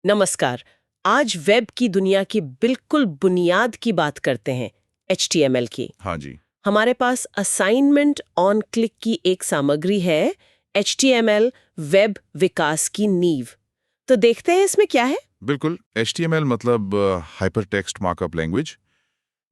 नमस्कार। आज वेब की दुनिया की बिल्कुल बुनियाद की बात करते हैं, HTML की। हाँ जी। हमारे पास असाइनमेंट ऑन क्लिक की एक सामग्री है, HTML वेब विकास की नींव। तो देखते हैं इसमें क्या है। बिल्कुल, HTML मतलब हाइपर टेक्स्ट मार्कअप लैंग्वेज।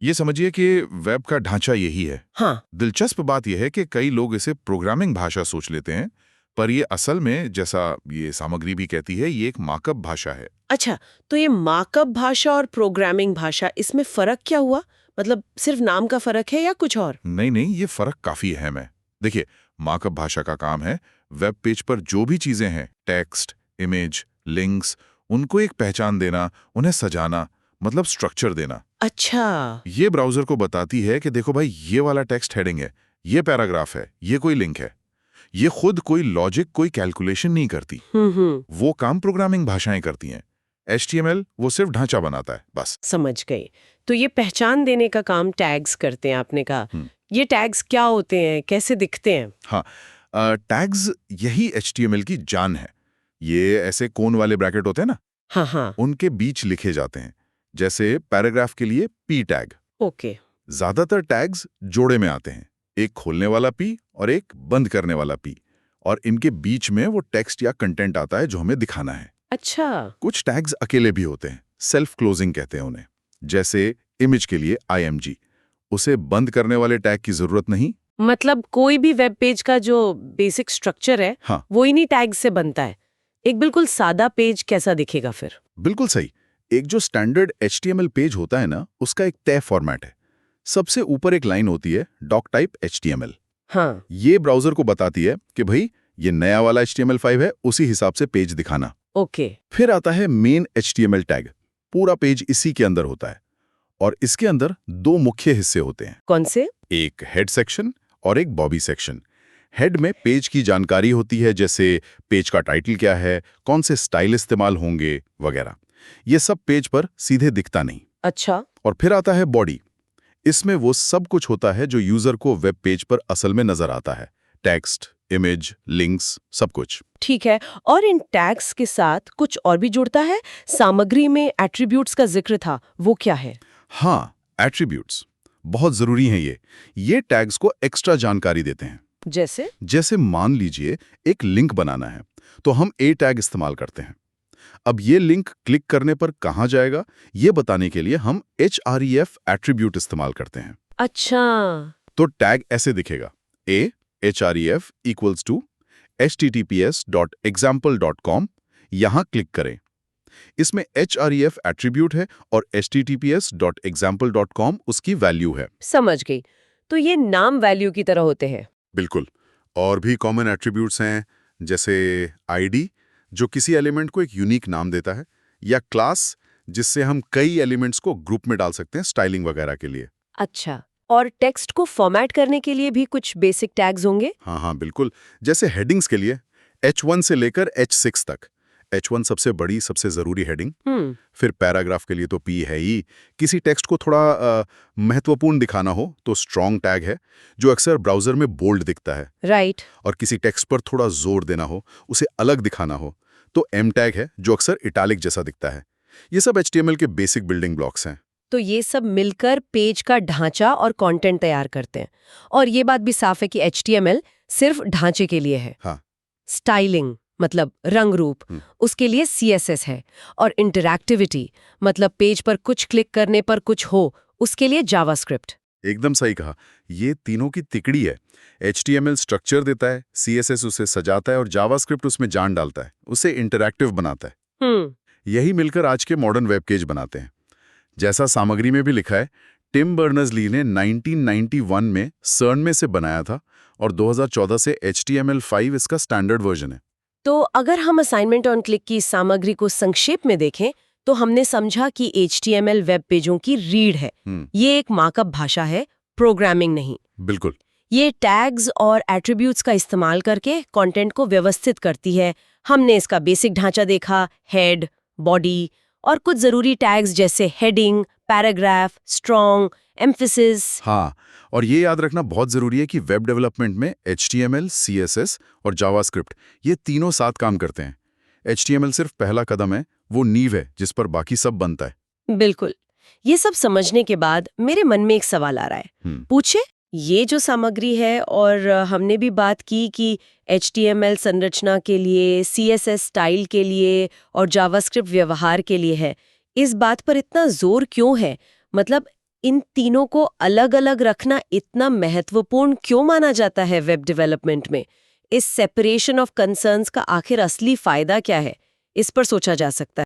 ये समझिए कि वेब का ढांचा यही है। हाँ। दिलचस्प बात यह है कि कई लोग इसे प्रोग्रामिंग भाषा सोच लेते हैं, पर ये असल में, जैसा ये सामग्री भी कहती है, ये एक मार्कअप भाषा है। अच्छा, तो ये मार्कअप भाषा और प्रोग्रामिंग भाषा, इसमें फर्क क्या हुआ? मतलब सिर्फ नाम का फर्क है या कुछ और? नहीं नहीं, ये फर्क काफी अहम है। देखिए, मार्कअप भाषा का काम है वेब पेज पर जो भी चीजें हैं, टेक्स्ट, इमेज, लिंक्स, उनको एक पहचान देना, उन्हें सजाना, मतलब स्ट्रक्चर देना। अच्छा। ये ब्राउजर को बताती है कि देखो भाई, ये वाला टेक्स्ट हेडिंग है, ये पैराग्राफ है, ये कोई लिंक है। ये खुद कोई लॉजिक, कोई कैलकुलेशन नहीं करती। हम्म। वो काम प्रोग्रामिंग भाषाएं करती हैं। HTML वो सिर्फ ढांचा बनाता है, बस। समझ गई। तो ये पहचान देने का काम टैग्स करते हैं, आपने कहा। हम्म, ये टैग्स क्या होते हैं, कैसे दिखते हैं? हाँ, टैग्स यही HTML की जान है। ये ऐसे कोन वाले ब्रैकेट होते हैं ना, हाँ हाँ। उनके बीच लिखे जाते हैं। जैसे पैराग्राफ के लिए P टैग। ओके। ज्यादातर टैग्स जोड़े में आते हैं, एक खोलने वाला P और एक बंद करने वाला P, और इनके बीच में वो टेक्स्ट या कंटेंट आता है जो हमें दिखाना है। अच्छा। कुछ टैग्स अकेले भी होते हैं, सेल्फ क्लोजिंग कहते हैं उन्हें। जैसे इमेज के लिए IMG, उसे बंद करने वाले टैग की जरूरत नहीं। मतलब कोई भी वेब पेज का जो बेसिक स्ट्रक्चर है, हाँ, वो इन्हीं टैग्स से बनता है। एक बिल्कुल सादा पेज कैसा दिखेगा फिर? बिल्कुल सही। एक जो स्टैंडर्ड HTML पेज होता है ना, उसका एक तय फॉर्मेट है। सबसे ऊपर एक लाइन होती है, डॉक टाइप HTML। हाँ। ये ब्राउजर को बताती है कि भाई, ये नया वाला HTML5 है, उसी हिसाब से पेज दिखाना। ओके। फिर आता है मेन HTML टैग। पूरा पेज इसी के अंदर होता है, और इसके अंदर दो मुख्य हिस्से होते हैं। कौन से? एक हेड सेक्शन और एक बॉडी सेक्शन। हेड में पेज की जानकारी होती है, जैसे पेज का टाइटल क्या है, कौन से स्टाइल इस्तेमाल होंगे, वगैरह। ये सब पेज पर सीधे दिखता नहीं। अच्छा। और फिर आता है बॉडी। इसमें वो सब कुछ होता है जो यूजर को वेब पेज पर असल में नजर आता है। टेक्स्ट, इमेज, लिंक्स, सब कुछ। ठीक है। और इन टैग्स के साथ कुछ और भी जुड़ता है? सामग्री में एट्रीब्यूट्स का जिक्र था, वो क्या है? हाँ, एट्रीब्यूट्स बहुत जरूरी हैं। ये टैग्स को एक्स्ट्रा जानकारी देते हैं। जैसे? जैसे मान लीजिए एक लिंक बनाना है, तो हम A टैग इस्तेमाल करते हैं। अब ये लिंक क्लिक करने पर कहाँ जाएगा, ये बताने के लिए हम href एट्रीब्यूट इस्तेमाल करते हैं। अच्छा। तो टैग ऐसे दिखेगा, a href equals to https.example.com। यहाँ क्लिक करें। इसमें href एट्रीब्यूट है और https.example.com उसकी वैल्यू है। समझ गई। तो ये नाम वैल्यू की तरह होते हैं। बिल्कुल। और भी कॉमन एट्रीब्यूट्स हैं, जैसे आईडी, जो किसी एलिमेंट को एक यूनिक नाम देता है, या क्लास, जिससे हम कई एलिमेंट्स को ग्रुप में डाल सकते हैं स्टाइलिंग वगैरह के लिए। अच्छा। और टेक्स्ट को फॉर्मेट करने के लिए भी कुछ बेसिक टैग्स होंगे? हाँ हाँ, बिल्कुल। जैसे हेडिंग्स के लिए H1 से लेकर H6 तक। H1 सबसे बड़ी, सबसे ज़रूरी हेडिंग। फिर पैराग्राफ के लिए तो P है ही। किसी टेक्स्ट को थोड़ा महत्वपूर्ण दिखाना हो तो स्ट्रॉन्ग टैग है, जो अक्सर ब्राउज़र में बोल्ड दिखता है। राइट। और किसी टेक्स्ट पर थोड़ा जोर देना हो, उसे अलग दिखाना हो, तो M टैग है, जो अक्सर इटालिक जैसा दिखता है। ये सब HTML के बेसिक बिल्डिंग ब्लॉक्स हैं। तो ये सब मिलकर पेज का ढांचा और कंटेंट तैयार करते हैं। और ये बात भी साफ है कि HTML सिर्फ ढांचे के लिए है। हाँ। स्टाइलिंग मतलब रंग रूप, उसके लिए CSS है। और इंटरैक्टिविटी मतलब पेज पर कुछ क्लिक करने पर कुछ हो, उसके लिए जावास्क्रिप्ट। एकदम सही कहा। ये तीनों की तिकड़ी है। HTML स्ट्रक्चर देता है, CSS उसे सजाता है और जावास्क्रिप्ट उसमें जान डालता है, उसे इंटरैक्टिव बनाता है। यही मिलकर आज के मॉडर्न वेब पेज बनाते हैं। जैसा सामग्री में भी लिखा है, टिम बर्नर्स-ली ने 1991 में सर्न में से बनाया था, और 2014 से HTML5 इसका स्टैंडर्ड वर्जन है। तो अगर हम असाइनमेंट ऑन क्लिक की सामग्री को संक्षेप में देखें, तो हमने समझा कि HTML वेब पेजों की रीढ़ है। ये एक मार्कअप भाषा है, प्रोग्रामिंग नहीं। बिल्कुल। ये टैग्स और एट्रीब्यूट्स का इस्तेमाल करके कंटेंट को व्यवस्थित करती है। हमने इसका बेसिक ढांचा देखा, हेड, बॉडी और कुछ जरूरी टैग्स जैसे हेडिंग, पैराग्राफ, स्ट्रॉन्ग, एम्फेसिस। हाँ, और ये याद रखना बहुत ज़रूरी है कि वेब डेवलपमेंट में HTML, CSS और जावास्क्रिप्ट, ये तीनों साथ काम करते हैं। HTML सिर्फ पहला कदम है, वो नींव है जिस पर बाकी सब बनता है। बिल्कुल। ये सब समझने के बाद मेरे मन में एक सवाल आ रहा है। पूछे, ये जो सामग्री है और हमने भी बात की कि HTML संरचना के लिए, CSS स्टाइल के लिए और जावास्क्रिप्ट व्यवहार के लिए है, इस बात पर इतना जोर क्यों है? मतलब इन तीनों को अलग-अलग रखना इतना महत्वपूर्ण क्यों माना जाता है वेब डेवलपमेंट में? इस सेपरेशन ऑफ कंसर्न्स का आखिर असली फायदा क्या है? इस पर सोचा जा सकता है।